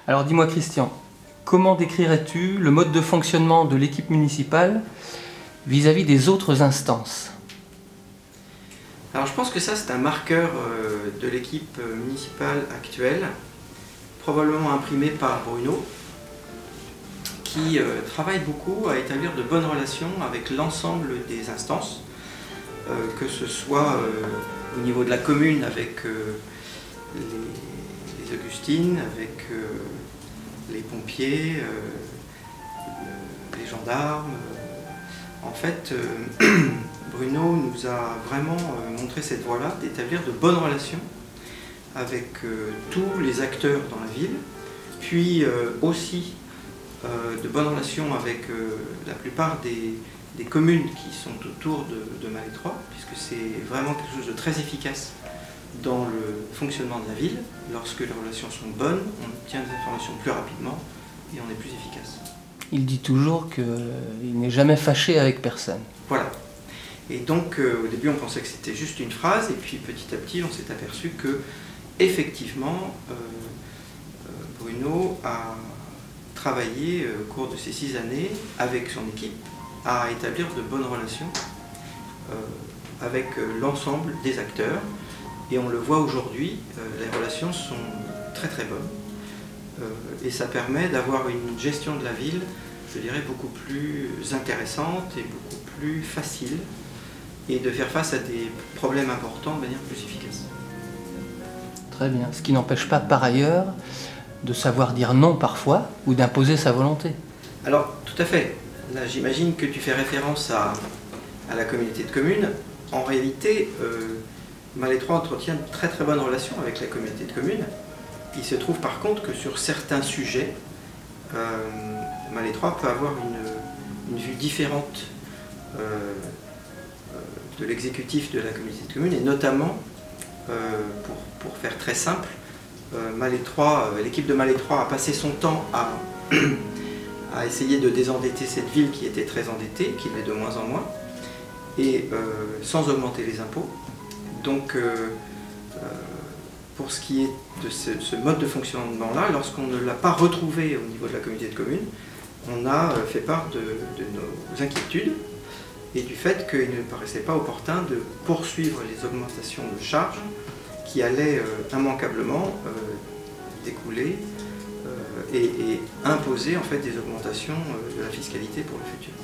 Alors dis-moi Christian, comment décrirais-tu le mode de fonctionnement de l'équipe municipale vis-à-vis des autres instances? Alors je pense que ça c'est un marqueur de l'équipe municipale actuelle, probablement imprimé par Bruno, qui travaille beaucoup à établir de bonnes relations avec l'ensemble des instances, que ce soit au niveau de la commune avec les Augustines, avec les pompiers, les gendarmes. En fait, Bruno nous a vraiment montré cette voie-là, d'établir de bonnes relations avec tous les acteurs dans la ville, puis aussi de bonnes relations avec la plupart des communes qui sont autour de Malétroit, puisque c'est vraiment quelque chose de très efficace dans le fonctionnement de la ville. Lorsque les relations sont bonnes, on obtient des informations plus rapidement et on est plus efficace. Il dit toujours qu'il n'est jamais fâché avec personne. Voilà. Et donc au début on pensait que c'était juste une phrase, et puis petit à petit on s'est aperçu que effectivement Bruno a travaillé au cours de ces 6 années avec son équipe à établir de bonnes relations avec l'ensemble des acteurs, et on le voit aujourd'hui, les relations sont très très bonnes et ça permet d'avoir une gestion de la ville, je dirais, beaucoup plus intéressante et beaucoup plus facile, et de faire face à des problèmes importants de manière plus efficace. Très bien, ce qui n'empêche pas par ailleurs de savoir dire non parfois ou d'imposer sa volonté. Alors tout à fait, là j'imagine que tu fais référence à la communauté de communes. En réalité, Malétroit entretient de très très bonnes relations avec la communauté de communes. Il se trouve par contre que sur certains sujets, Malétroit peut avoir une vue différente de l'exécutif de la communauté de communes, et notamment, pour faire très simple, l'équipe de Malétroit a passé son temps à essayer de désendetter cette ville qui était très endettée, qui l'est de moins en moins, et sans augmenter les impôts. Donc pour ce qui est de ce mode de fonctionnement-là, lorsqu'on ne l'a pas retrouvé au niveau de la communauté de communes, on a fait part de nos inquiétudes et du fait qu'il ne paraissait pas opportun de poursuivre les augmentations de charges qui allaient immanquablement découler et imposer en fait des augmentations de la fiscalité pour le futur.